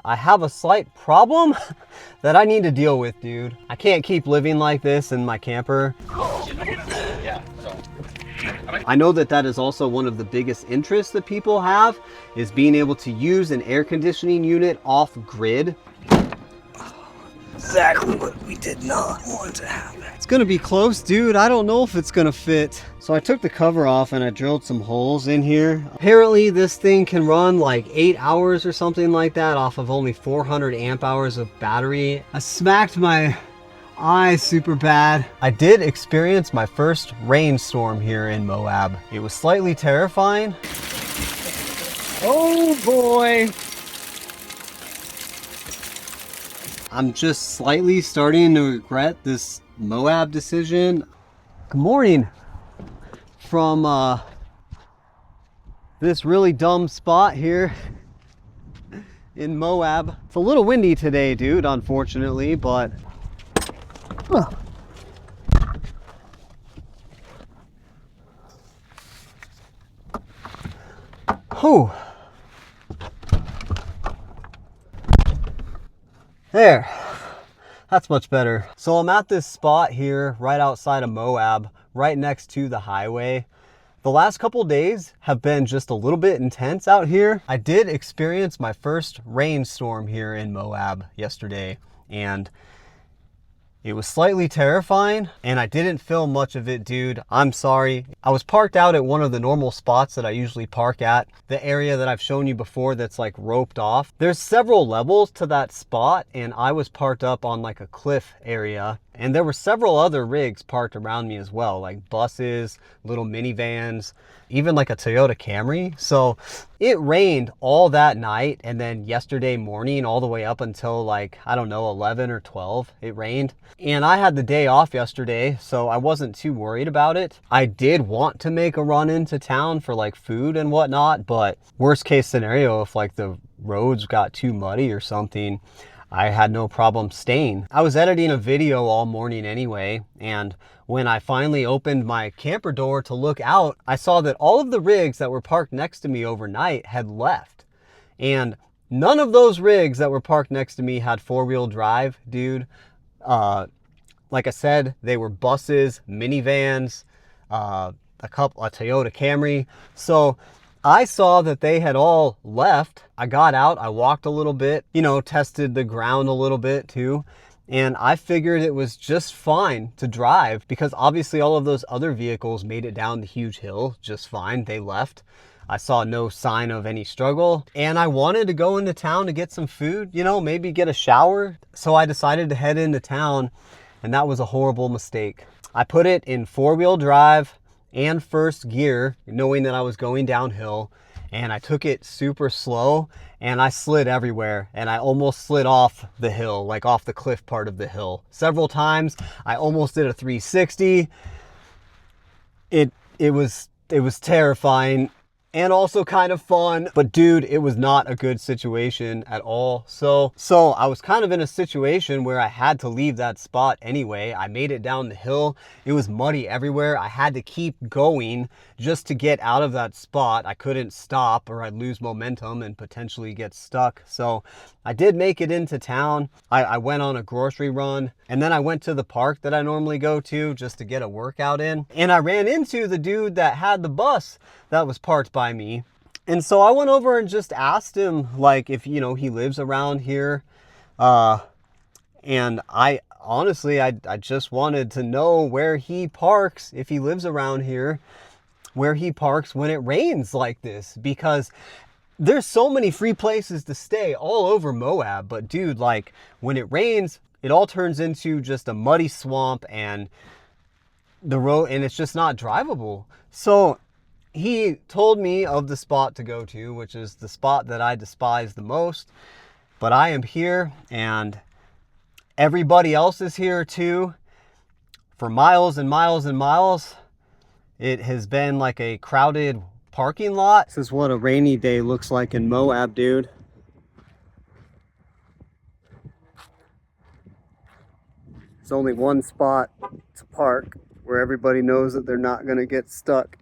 I have a slight problem that I need to deal with, dude. I can't keep living like this in my camper. I know that that is also one of the biggest interests that people have, is being able to use an air conditioning unit off grid. Exactly what we did not want to happen. It's gonna be close, dude. I don't know if it's gonna fit. So I took the cover off and I drilled some holes in here. Apparently this thing can run like 8 hours or something like that off of only 400 amp hours of battery. I smacked my eye super bad. I did experience my first rainstorm here in Moab. It was slightly terrifying. Oh boy. I'm just slightly starting to regret this Moab decision. Good morning from this really dumb spot here in Moab. It's a little windy today, dude, unfortunately, but whew. There, that's much better. So I'm at this spot here right outside of Moab, right next to the highway. The last couple days have been just a little bit intense out here. I did experience my first rainstorm here in Moab yesterday, and it was slightly terrifying, and I didn't film much of it, dude. I'm sorry. I was parked out at one of the normal spots that I usually park at, the area that I've shown you before that's like roped off. There's several levels to that spot, and I was parked up on like a cliff area. And there were several other rigs parked around me as well, like buses, little minivans, even like a Toyota Camry. So it rained all that night, and then yesterday morning all the way up until like, I don't know, 11 or 12, it rained. And I had the day off yesterday, so I wasn't too worried about it. I did want to make a run into town for like food and whatnot, but worst case scenario, if like the roads got too muddy or something, I had no problem staying. I was editing a video all morning anyway, and when I finally opened my camper door to look out, I saw that all of the rigs that were parked next to me overnight had left. And none of those rigs that were parked next to me had four-wheel drive, dude. Like I said, they were buses, minivans, a Toyota Camry. So I saw that they had all left. I got out, I walked a little bit, you know, tested the ground a little bit too. And I figured it was just fine to drive because obviously all of those other vehicles made it down the huge hill just fine. They left. I saw no sign of any struggle, and I wanted to go into town to get some food, you know, maybe get a shower. So I decided to head into town, and that was a horrible mistake. I put it in four-wheel drive and first gear, knowing that I was going downhill, and I took it super slow, and I slid everywhere, and I almost slid off the hill, like off the cliff part of the hill. Several times, I almost did a 360. It was terrifying and also kind of fun, but dude, it was not a good situation at all. So I was kind of in a situation where I had to leave that spot anyway. I made it down the hill. It was muddy everywhere. I had to keep going just to get out of that spot. I couldn't stop or I'd lose momentum and potentially get stuck. So I did make it into town. I went on a grocery run, and then I went to the park that I normally go to just to get a workout in. And I ran into the dude that had the bus that was parked by me. And so I went over and just asked him, like, if, you know, he lives around here. And I honestly, I just wanted to know where he parks, if he lives around here, where he parks when it rains like this, because there's so many free places to stay all over Moab. But dude, like when it rains, it all turns into just a muddy swamp, and the road, and it's just not drivable. So he told me of the spot to go to, which is the spot that I despise the most. But I am here, and everybody else is here too. For miles and miles and miles, it has been like a crowded parking lot. This is what a rainy day looks like in Moab, dude. There's only one spot to park where everybody knows that they're not gonna get stuck.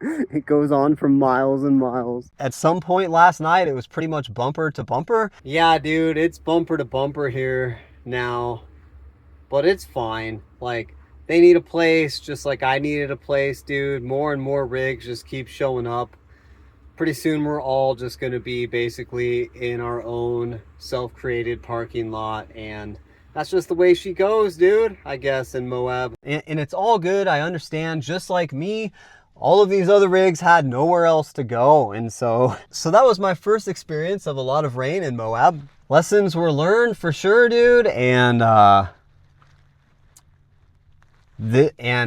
It goes on for miles and miles. At some point last night, it was pretty much bumper to bumper. Yeah, dude, it's bumper to bumper here now, but it's fine. Like, they need a place just like I needed a place, dude. More and more rigs just keep showing up. Pretty soon we're all just going to be basically in our own self-created parking lot, and that's just the way she goes, dude, I guess, in Moab. And it's all good. I understand. Just like me, all of these other rigs had nowhere else to go. And so that was my first experience of a lot of rain in Moab. Lessons were learned for sure, dude. And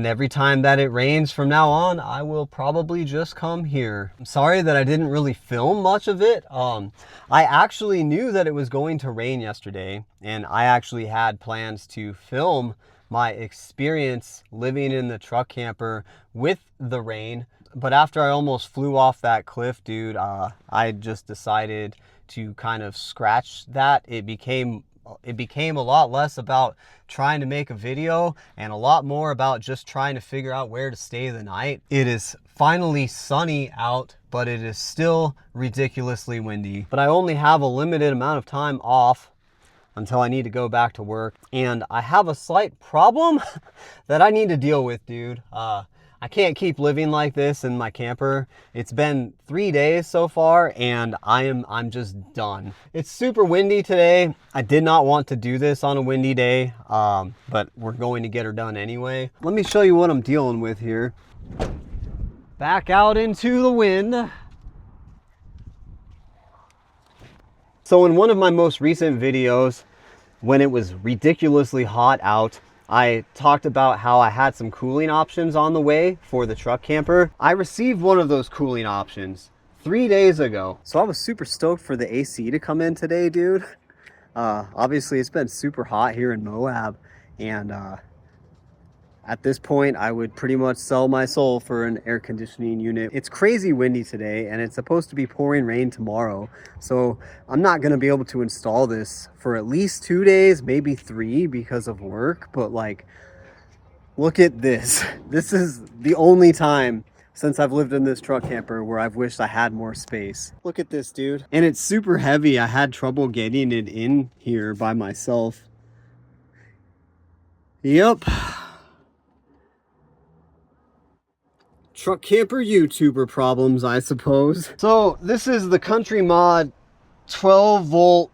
every time that it rains from now on, I will probably just come here. I'm sorry that I didn't really film much of it. I actually knew that it was going to rain yesterday, and I actually had plans to film my experience living in the truck camper with the rain. But after I almost flew off that cliff, dude, I just decided to kind of scratch that. It became a lot less about trying to make a video and a lot more about just trying to figure out where to stay the night. It is finally sunny out, but it is still ridiculously windy. But I only have a limited amount of time off until I need to go back to work. And I have a slight problem that I need to deal with, dude. I can't keep living like this in my camper. It's been 3 days so far, and I'm just done. It's super windy today. I did not want to do this on a windy day, but we're going to get her done anyway. Let me show you what I'm dealing with here. Back out into the wind. So in one of my most recent videos, when it was ridiculously hot out, I talked about how I had some cooling options on the way for the truck camper. I received one of those cooling options 3 days ago. So I was super stoked for the AC to come in today, dude. Obviously it's been super hot here in Moab, and at this point I would pretty much sell my soul for an air conditioning unit. It's crazy windy today, and it's supposed to be pouring rain tomorrow. So I'm not gonna be able to install this for at least 2 days, maybe 3 because of work. But like, look at this. This is the only time since I've lived in this truck camper where I've wished I had more space. Look at this, dude. And it's super heavy. I had trouble getting it in here by myself. Yep. Truck camper YouTuber problems, I suppose. So this is the Countrymod 12 volt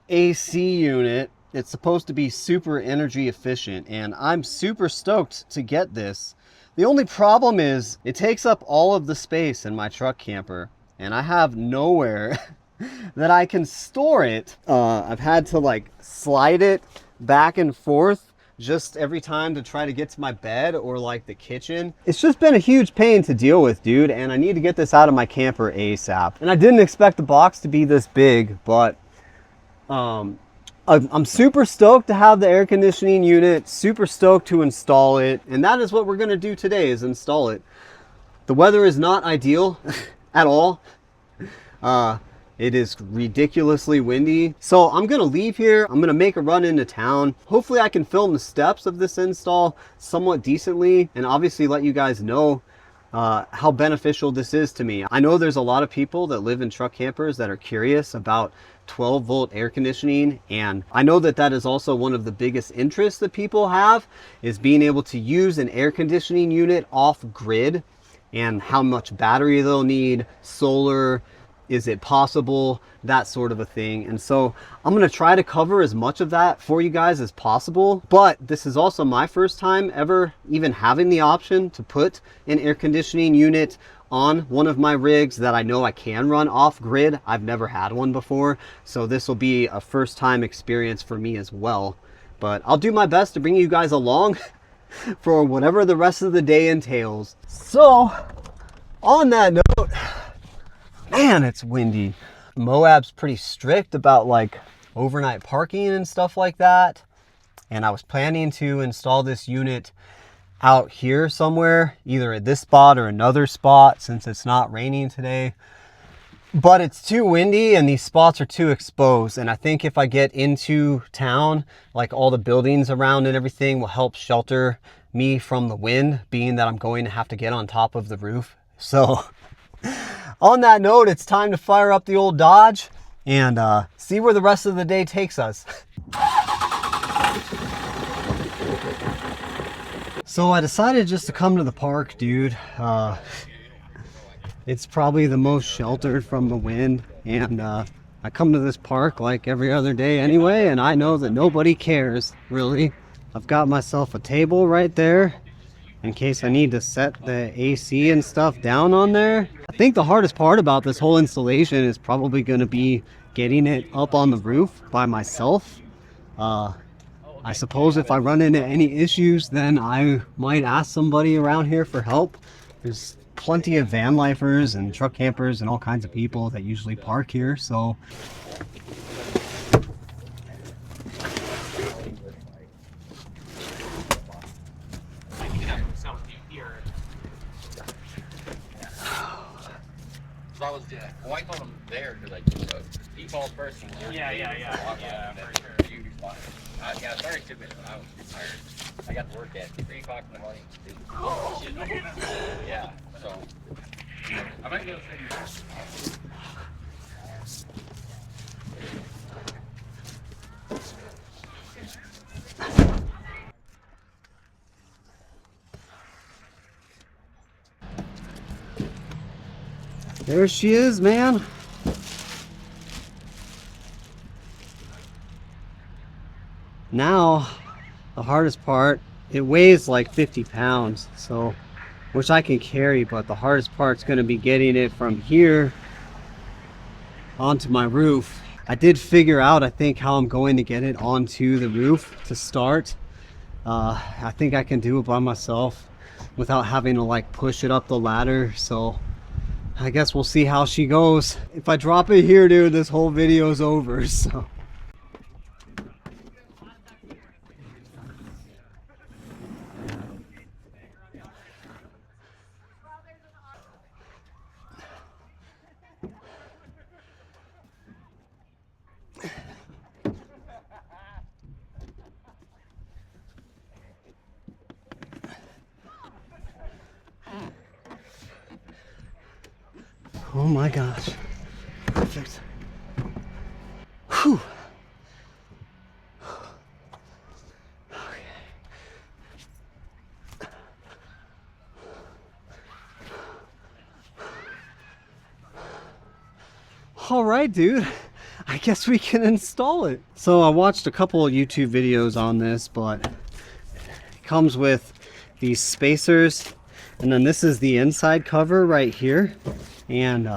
AC unit. It's supposed to be super energy efficient, and I'm super stoked to get this. The only problem is it takes up all of the space in my truck camper, and I have nowhere that I can store it. I've had to like slide it back and forth just every time to try to get to my bed or like the kitchen. It's just been a huge pain to deal with, dude, and I need to get this out of my camper ASAP. And I didn't expect the box to be this big, but I'm super stoked to have the air conditioning unit, super stoked to install it, and that is what we're gonna do today, is install it. The weather is not ideal at all. It is ridiculously windy. So I'm gonna leave here. I'm gonna make a run into town. Hopefully I can film the steps of this install somewhat decently, and obviously let you guys know how beneficial this is to me. I know there's a lot of people that live in truck campers that are curious about 12 volt air conditioning, and I know that that is also one of the biggest interests that people have, is being able to use an air conditioning unit off grid, and how much battery they'll need, solar, is it possible, that sort of a thing. And so I'm going to try to cover as much of that for you guys as possible. But this is also my first time ever even having the option to put an air conditioning unit on one of my rigs that I know I can run off grid. I've never had one before, so this will be a first time experience for me as well. But I'll do my best to bring you guys along for whatever the rest of the day entails. So on that note, man, it's windy. Moab's pretty strict about like overnight parking and stuff like that. And I was planning to install this unit out here somewhere, either at this spot or another spot, since it's not raining today. But it's too windy and these spots are too exposed. And I think if I get into town, like all the buildings around and everything will help shelter me from the wind, being that I'm going to have to get on top of the roof. So on that note, it's time to fire up the old Dodge and see where the rest of the day takes us. So I decided just to come to the park, dude. It's probably the most sheltered from the wind, and I come to this park like every other day anyway, and I know that nobody cares, really. I've got myself a table right there in case I need to set the AC and stuff down on there. I think the hardest part about this whole installation is probably going to be getting it up on the roof by myself. I suppose if I run into any issues, then I might ask somebody around here for help. There's plenty of van lifers and truck campers and all kinds of people that usually park here, so. Well, I told him there because default person. Yeah, for sure. Yeah, sorry, stupid. I was tired. I got to work at 3 o'clock in the morning. Oh, shit. Yeah, so I might be able to say There she is, man. Now, the hardest part, it weighs like 50 pounds, so, which I can carry, but the hardest part's gonna be getting it from here onto my roof. I did figure out, I think, how I'm going to get it onto the roof to start. I think I can do it by myself without having to like push it up the ladder, so I guess we'll see how she goes. If I drop it here, dude, this whole video's over, so. Oh my gosh. Perfect. Whew. Okay. All right, dude. I guess we can install it. So I watched a couple of YouTube videos on this, but it comes with these spacers, and then this is the inside cover right here. And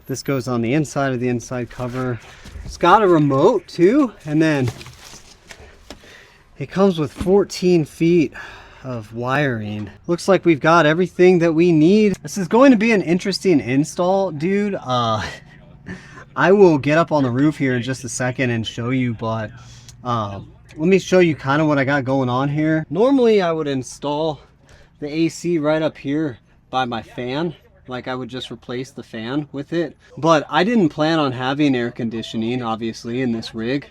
this goes on the inside of the inside cover. It's got a remote too, and then it comes with 14 feet of wiring. Looks like we've got everything that we need. This is going to be an interesting install, dude. I will get up on the roof here in just a second and show you, but let me show you kind of what I got going on here. Normally I would install the AC right up here by my fan, like I would just replace the fan with it, but I didn't plan on having air conditioning obviously in this rig,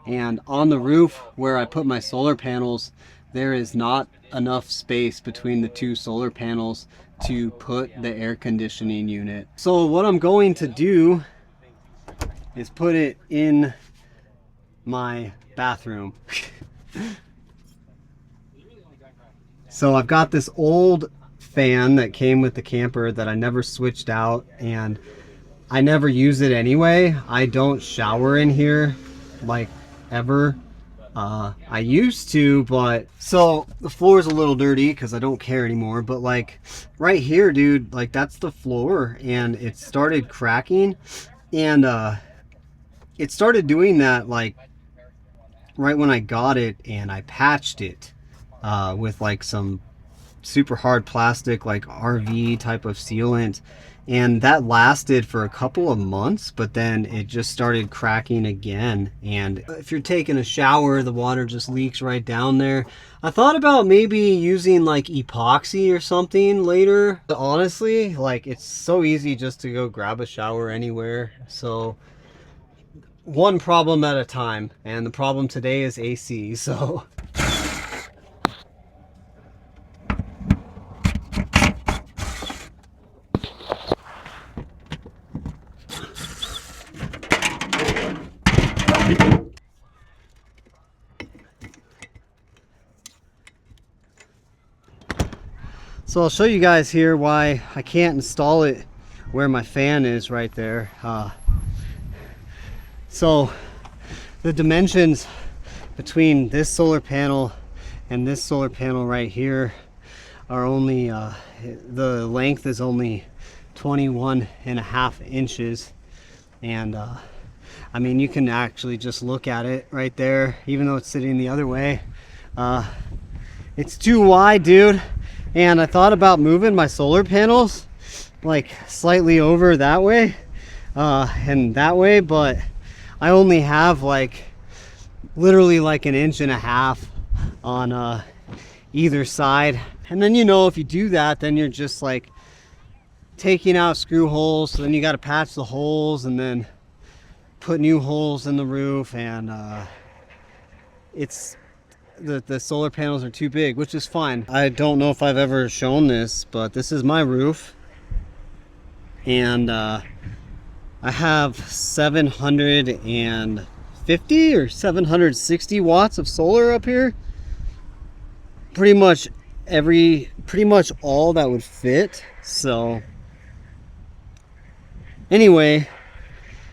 and on the roof where I put my solar panels, there is not enough space between the two solar panels to put the air conditioning unit. So what I'm going to do is put it in my bathroom. So I've got this old fan that came with the camper that I never switched out, and I never use it anyway. I don't shower in here like ever. I used to, but so the floor is a little dirty because I don't care anymore, but like right here, dude, like that's the floor, and it started cracking, and it started doing that like right when I got it, and I patched it with like some super hard plastic, like RV type of sealant, and that lasted for a couple of months, but then it just started cracking again. And if you're taking a shower, the water just leaks right down there. I thought about maybe using like epoxy or something later, but honestly, like it's so easy just to go grab a shower anywhere. So one problem at a time, and the problem today is AC, so. So I'll show you guys here why I can't install it where my fan is right there. So the dimensions between this solar panel and this solar panel right here are only, the length is only 21.5 inches. And I mean, you can actually just look at it right there, even though it's sitting the other way. It's too wide, dude. And I thought about moving my solar panels like slightly over that way and that way, but I only have like literally like 1.5 inches on either side. And then, you know, if you do that, then you're just like taking out screw holes, so then you got to patch the holes and then put new holes in the roof, and it's the solar panels are too big, which is fine. I don't know if I've ever shown this, but this is my roof, and I have 750 or 760 watts of solar up here. Pretty much all that would fit. So anyway,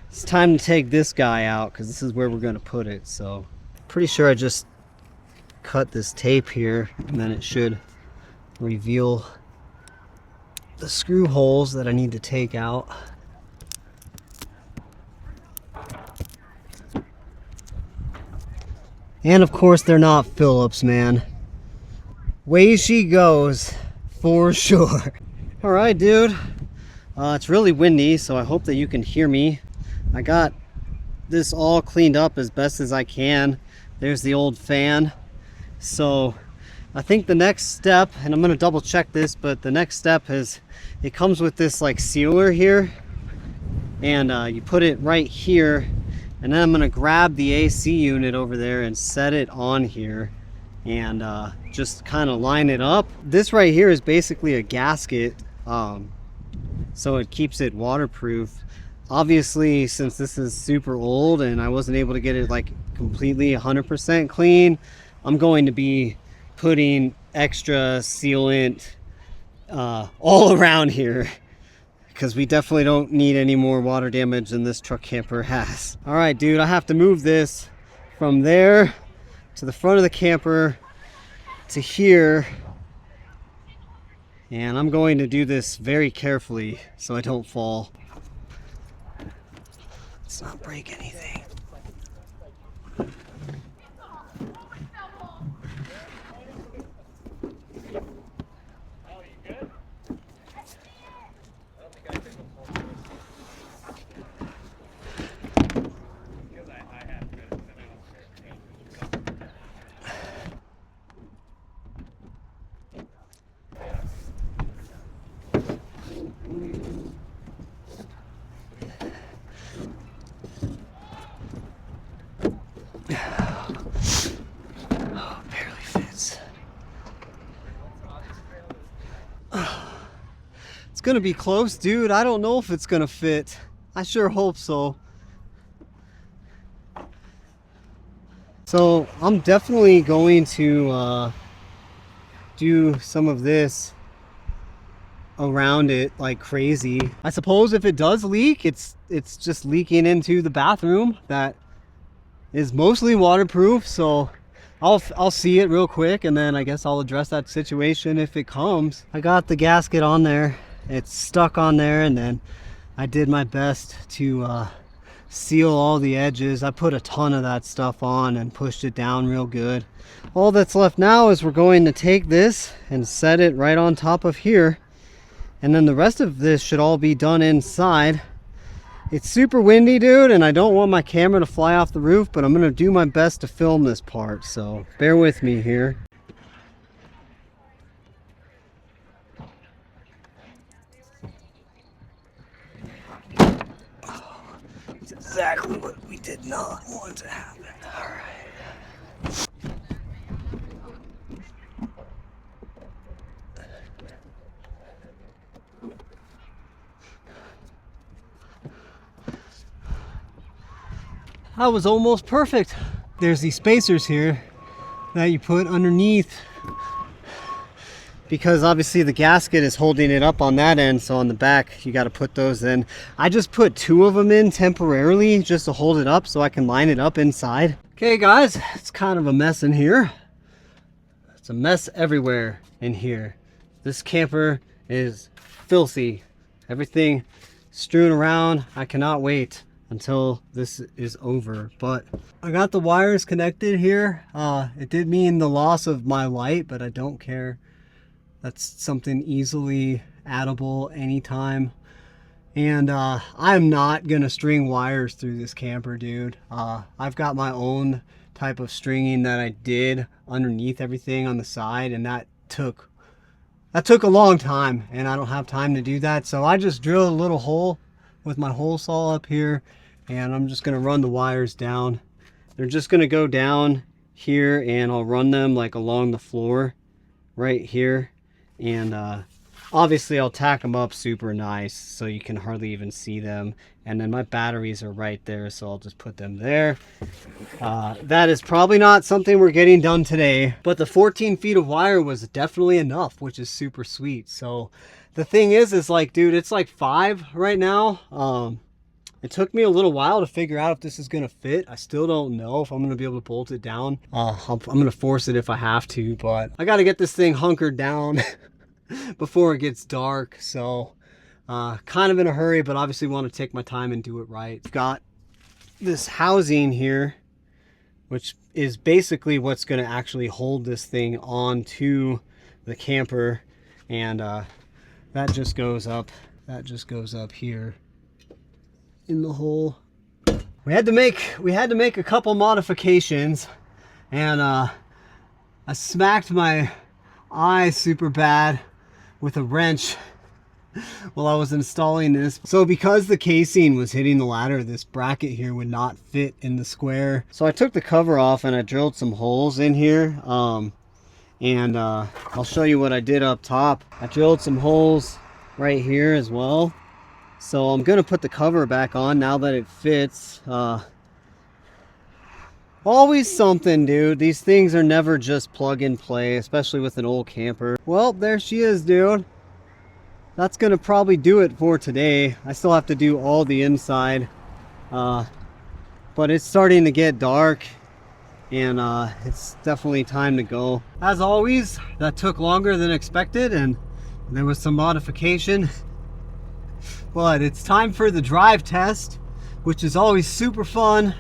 it's time to take this guy out because this is where we're going to put it. So pretty sure I just cut this tape here, and then it should reveal the screw holes that I need to take out. And of course they're not Phillips, man. Way she goes for sure. All right, dude. It's really windy, so I hope that you can hear me. I got this all cleaned up as best as I can. There's the old fan. So I think the next step, and I'm gonna double check this, but the next step is it comes with this like sealer here, and you put it right here, and then I'm gonna grab the AC unit over there and set it on here and just kind of line it up. This right here is basically a gasket, so it keeps it waterproof. Obviously, since this is super old and I wasn't able to get it like completely 100% clean, I'm going to be putting extra sealant all around here, because we definitely don't need any more water damage than this truck camper has. All right, dude, I have to move this from there to the front of the camper to here, and I'm going to do this very carefully so I don't fall. Let's not break anything. Gonna be close, dude. I don't know if it's gonna fit. I sure hope so. So I'm definitely going to do some of this around it like crazy. I suppose if it does leak, it's just leaking into the bathroom that is mostly waterproof, so I'll see it real quick, and then I guess I'll address that situation if it comes. I got the gasket on there. It's stuck on there, and then I did my best to seal all the edges. I put a ton of that stuff on and pushed it down real good. All that's left now is we're going to take this and set it right on top of here, and then the rest of this should all be done inside. It's super windy, dude, and I don't want my camera to fly off the roof, but I'm gonna do my best to film this part, so bear with me here. It's exactly what we did not want to happen. All right. That was almost perfect. There's these spacers here that you put underneath, because obviously the gasket is holding it up on that end, so on the back you got to put those in. I just put 2 of them in temporarily just to hold it up so I can line it up inside. Okay guys, it's kind of a mess in here. It's a mess everywhere in here. This camper is filthy. Everything strewn around. I cannot wait until this is over. But I got the wires connected here. It did mean the loss of my light, but I don't care. That's something easily addable anytime. And I'm not gonna string wires through this camper, dude. I've got my own type of stringing that I did underneath everything on the side, and that took a long time, and I don't have time to do that. So I just drilled a little hole with my hole saw up here, and I'm just gonna run the wires down. They're just gonna go down here, and I'll run them like along the floor right here. And obviously I'll tack them up super nice so you can hardly even see them. And then my batteries are right there, so I'll just put them there. That is probably not something we're getting done today, but the 14 feet of wire was definitely enough, which is super sweet. So the thing is like, dude, it's like 5 right now. It took me a little while to figure out if this is gonna fit. I still don't know if I'm gonna be able to bolt it down. I'm gonna force it if I have to, but I gotta get this thing hunkered down before it gets dark. So kind of in a hurry, but obviously want to take my time and do it right. I've got this housing here, which is basically what's going to actually hold this thing onto the camper, and that just goes up here in the hole. We had to make a couple modifications, and I smacked my eye super bad with a wrench while I was installing this. So because the casing was hitting the ladder, this bracket here would not fit in the square. So I took the cover off and I drilled some holes in here. I'll show you what I did up top. I drilled some holes right here as well. So I'm gonna put the cover back on now that it fits. Always something, dude. These things are never just plug and play, especially with an old camper. Well, there she is, dude. That's gonna probably do it for today. I still have to do all the inside, but it's starting to get dark, and it's definitely time to go. As always, that took longer than expected, and there was some modification, but it's time for the drive test, which is always super fun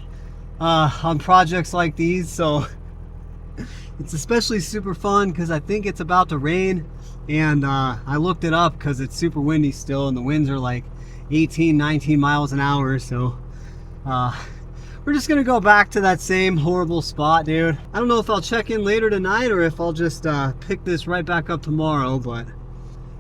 on projects like these. So it's especially super fun because I think it's about to rain. And I looked it up because it's super windy still, and the winds are like 18, 19 miles an hour. So we're just gonna go back to that same horrible spot, dude. I don't know if I'll check in later tonight or if I'll just pick this right back up tomorrow, but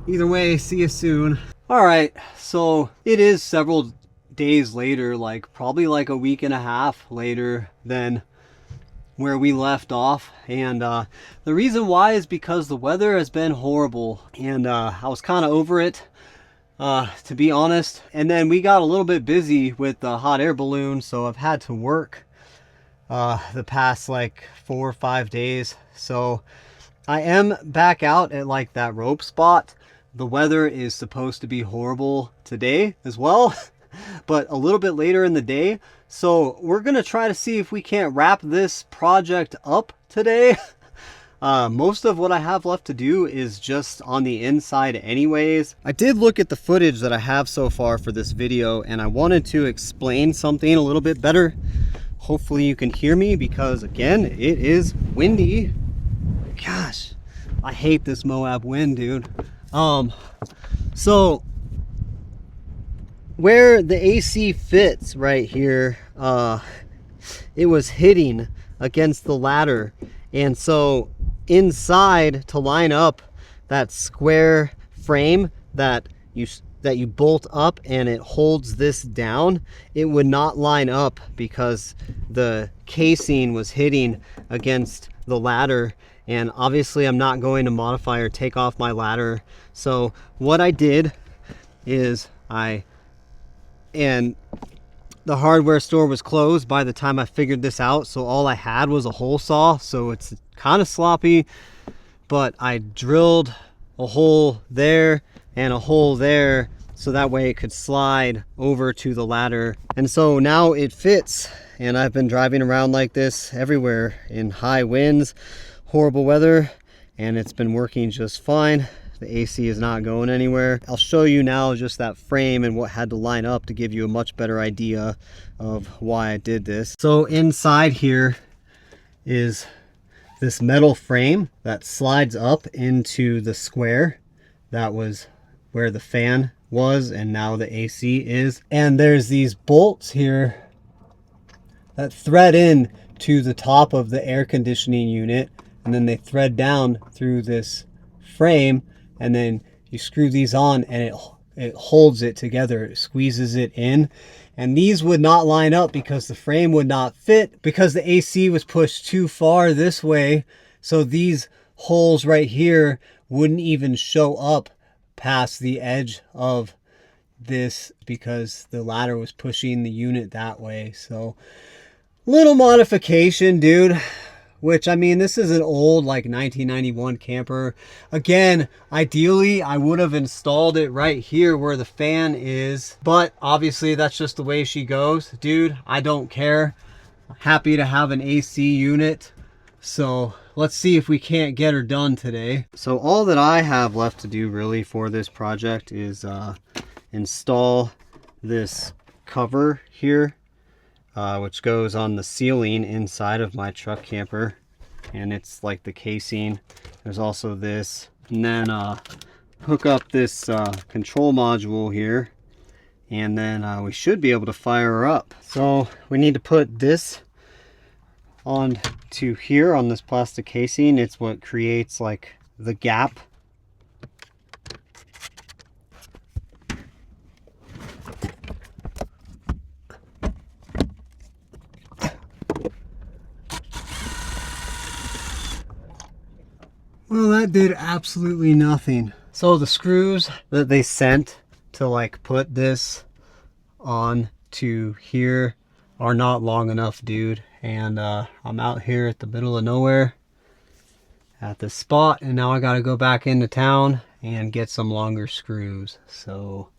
either way, see you soon. All right, so it is several days later, like probably like a week and a half later than where we left off, and the reason why is because the weather has been horrible, and I was kind of over it, to be honest. And then we got a little bit busy with the hot air balloon, so I've had to work the past like 4 or 5 days. So I am back out at like that rope spot. The weather is supposed to be horrible today as well, but a little bit later in the day. So we're gonna try to see if we can't wrap this project up today. Most of what I have left to do is just on the inside anyways. I did look at the footage that I have so far for this video, and I wanted to explain something a little bit better. Hopefully you can hear me, because again, it is windy. Gosh, I hate this Moab wind, dude. So where the AC fits right here, it was hitting against the ladder, and so inside, to line up that square frame that that you bolt up and it holds this down, it would not line up because the casing was hitting against the ladder. And obviously I'm not going to modify or take off my ladder. So what I did is and the hardware store was closed by the time I figured this out. So all I had was a hole saw. So it's kind of sloppy, but I drilled a hole there and a hole there so that way it could slide over to the ladder. And so now it fits. And I've been driving around like this everywhere in high winds, horrible weather, and it's been working just fine. The AC is not going anywhere. I'll show you now just that frame and what had to line up to give you a much better idea of why I did this. So inside here is this metal frame that slides up into the square. That was where the fan was, and now the AC is. And there's these bolts here that thread in to the top of the air conditioning unit, and then they thread down through this frame, and then you screw these on and it holds it together, it squeezes it in. And these would not line up because the frame would not fit because the AC was pushed too far this way. So these holes right here wouldn't even show up past the edge of this because the ladder was pushing the unit that way. So little modification, dude. Which, I mean, this is an old, like, 1991 camper. Again, ideally, I would have installed it right here where the fan is. But, obviously, that's just the way she goes. Dude, I don't care. Happy to have an AC unit. So, let's see if we can't get her done today. So, all that I have left to do, really, for this project is install this cover here. Which goes on the ceiling inside of my truck camper, and it's like the casing. There's also this, and then hook up this control module here, and then we should be able to fire her up. So we need to put this on to here on this plastic casing. It's what creates like the gap. Well, that did absolutely nothing. So the screws that they sent to like put this on to here are not long enough, dude. And I'm out here at the middle of nowhere at this spot, and now I got to go back into town and get some longer screws. So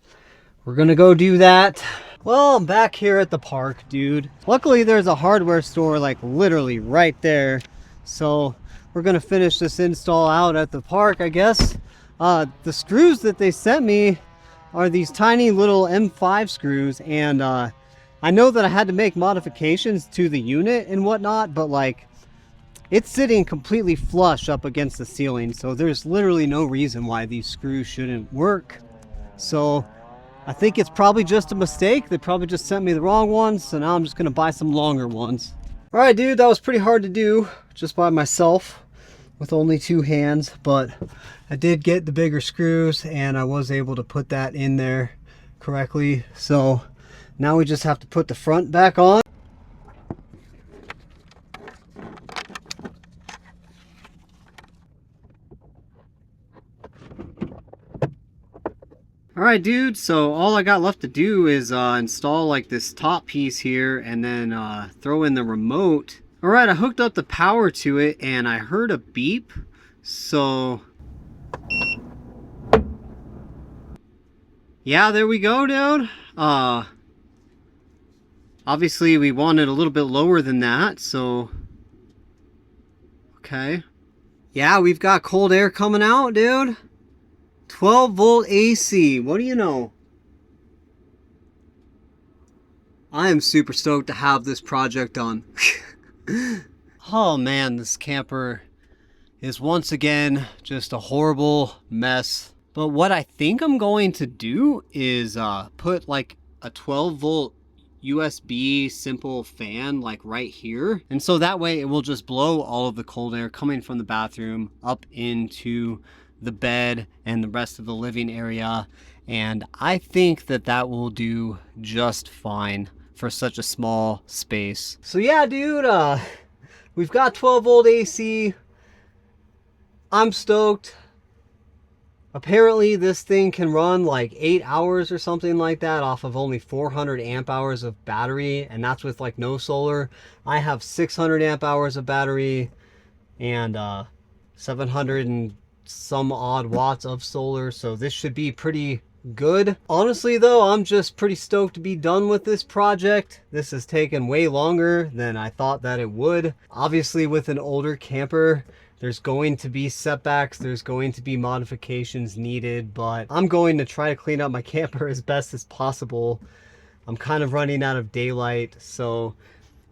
we're gonna go do that. Well, I'm back here at the park, dude. Luckily there's a hardware store like literally right there. So we're gonna finish this install out at the park, I guess. The screws that they sent me are these tiny little M5 screws, and I know that I had to make modifications to the unit and whatnot, but like it's sitting completely flush up against the ceiling, so there's literally no reason why these screws shouldn't work. So I think it's probably just a mistake. They probably just sent me the wrong ones, so now I'm just gonna buy some longer ones. All right, dude, that was pretty hard to do just by myself with only 2 hands, but I did get the bigger screws and I was able to put that in there correctly. So now we just have to put the front back on. All right, dude, so all I got left to do is install like this top piece here and then throw in the remote. All right, I hooked up the power to it and I heard a beep. So yeah, there we go, dude. Obviously we wanted a little bit lower than that, so okay. Yeah, we've got cold air coming out, dude. 12 volt AC, what do you know? I am super stoked to have this project done. Oh man, this camper is once again just a horrible mess. But what I think I'm going to do is put like a 12 volt USB simple fan like right here. And so that way it will just blow all of the cold air coming from the bathroom up into the bed and the rest of the living area. And I think that that will do just fine for such a small space. So yeah, dude, we've got 12 volt AC. I'm stoked. Apparently this thing can run like 8 hours or something like that off of only 400 amp hours of battery, and that's with like no solar. I have 600 amp hours of battery and 700 and some odd watts of solar, so this should be pretty good. Honestly though, I'm just pretty stoked to be done with this project. This has taken way longer than I thought that it would. Obviously with an older camper, there's going to be setbacks, there's going to be modifications needed, but I'm going to try to clean up my camper as best as possible. I'm kind of running out of daylight, so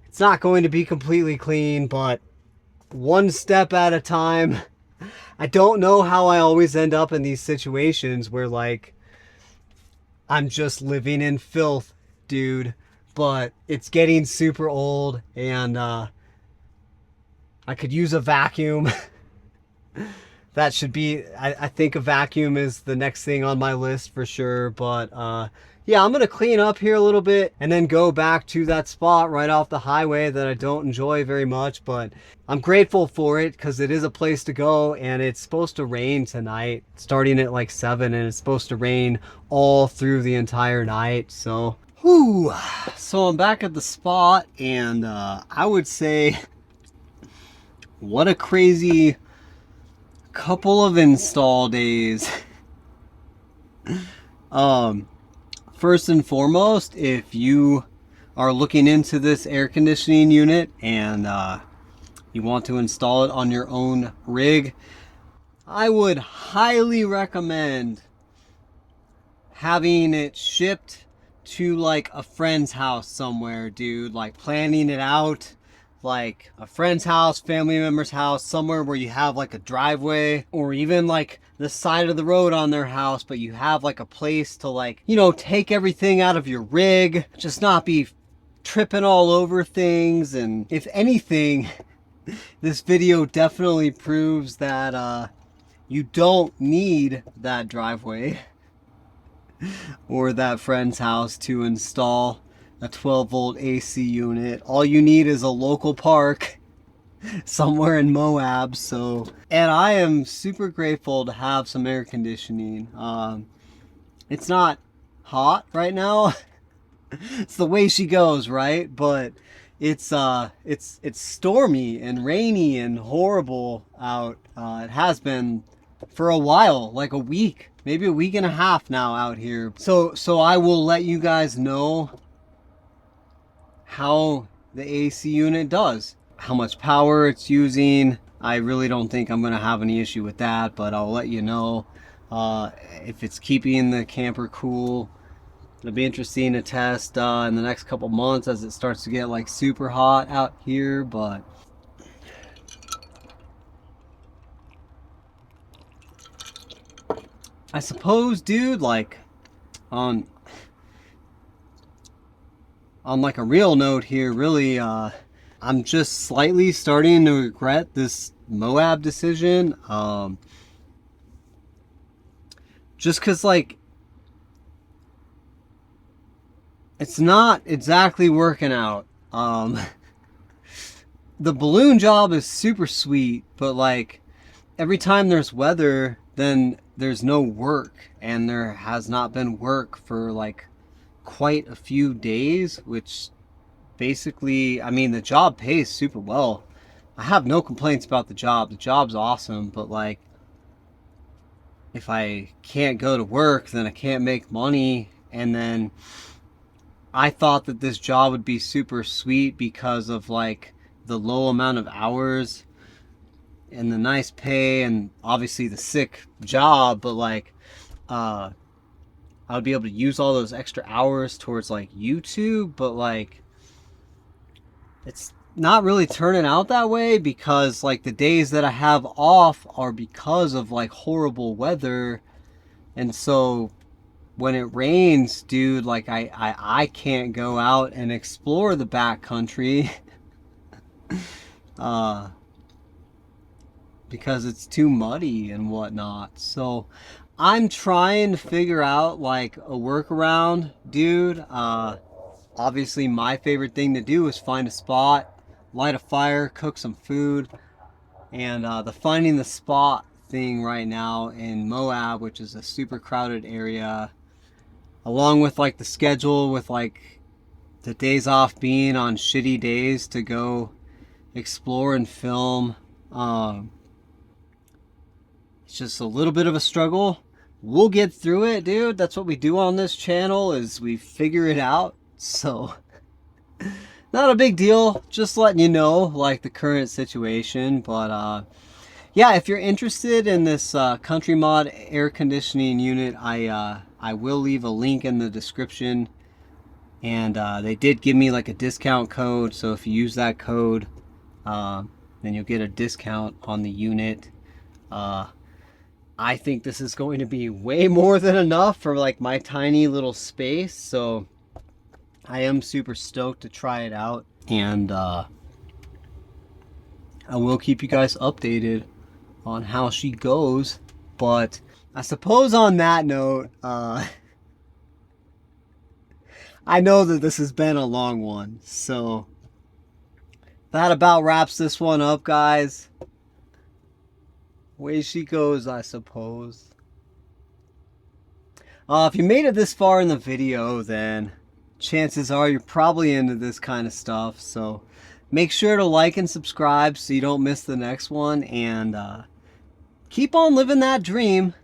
it's not going to be completely clean, but one step at a time. I don't know how I always end up in these situations where like I'm just living in filth, dude, but it's getting super old and I could use a vacuum. That should be, I think a vacuum is the next thing on my list for sure. But yeah, I'm gonna clean up here a little bit and then go back to that spot right off the highway that I don't enjoy very much, but I'm grateful for it because it is a place to go. And it's supposed to rain tonight starting at like 7, and it's supposed to rain all through the entire night. So whew. So I'm back at the spot, and I would say what a crazy couple of install days. First and foremost, if you are looking into this air conditioning unit and you want to install it on your own rig, I would highly recommend having it shipped to like a friend's house somewhere, dude. Like planning it out, like a friend's house, family member's house, somewhere where you have like a driveway or even like the side of the road on their house, but you have like a place to like, you know, take everything out of your rig, just not be tripping all over things. And if anything, this video definitely proves that you don't need that driveway or that friend's house to install a 12 volt AC unit. All you need is a local park somewhere in Moab. So, and I am super grateful to have some air conditioning. It's not hot right now. It's the way she goes, right? But it's stormy and rainy and horrible out. It has been for a while, like a week, maybe a week and a half now out here. So I will let you guys know how the AC unit does, how much power it's using. I really don't think I'm gonna have any issue with that, but I'll let you know if it's keeping the camper cool. It'll be interesting to test in the next couple months as it starts to get like super hot out here. But I suppose, dude, like on like a real note here, really, I'm just slightly starting to regret this Moab decision. Just cause like, it's not exactly working out. The balloon job is super sweet, but like every time there's weather, then there's no work, and there has not been work for like quite a few days, which basically, I mean, the job pays super well. I have no complaints about the job. The job's awesome, but like if I can't go to work, then I can't make money. And then I thought that this job would be super sweet because of like the low amount of hours and the nice pay and obviously the sick job, but like I would be able to use all those extra hours towards like YouTube, but like it's not really turning out that way because like the days that I have off are because of like horrible weather. And so when it rains, dude, like I can't go out and explore the backcountry because it's too muddy and whatnot. So I'm trying to figure out like a workaround, dude. Obviously my favorite thing to do is find a spot, light a fire, cook some food. And the finding the spot thing right now in Moab, which is a super crowded area, along with like the schedule with like the days off being on shitty days to go explore and film, it's just a little bit of a struggle. We'll get through it, dude. That's what we do on this channel, is we figure it out. So not a big deal, just letting you know like the current situation. But yeah, if you're interested in this Countrymod air conditioning unit, I will leave a link in the description. And they did give me like a discount code, so if you use that code, then you'll get a discount on the unit. I think this is going to be way more than enough for like my tiny little space, so I am super stoked to try it out. And I will keep you guys updated on how she goes. But I suppose on that note, I know that this has been a long one, so that about wraps this one up, guys. Way she goes, I suppose. If you made it this far in the video, then chances are you're probably into this kind of stuff. So make sure to like and subscribe so you don't miss the next one. And keep on living that dream.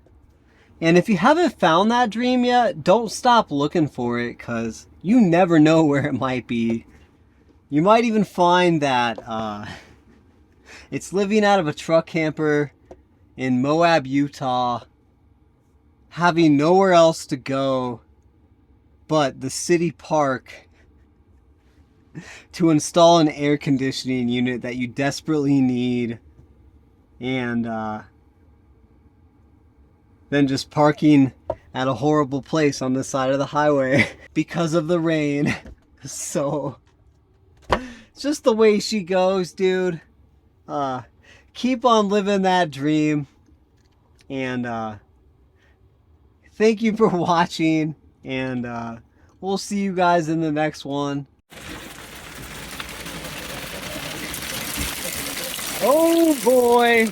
And if you haven't found that dream yet, don't stop looking for it, because you never know where it might be. You might even find that it's living out of a truck camper in Moab, Utah, having nowhere else to go but the city park to install an air conditioning unit that you desperately need, and then just parking at a horrible place on the side of the highway because of the rain. So it's just the way she goes, dude. Keep on living that dream. And thank you for watching. And we'll see you guys in the next one. Oh boy.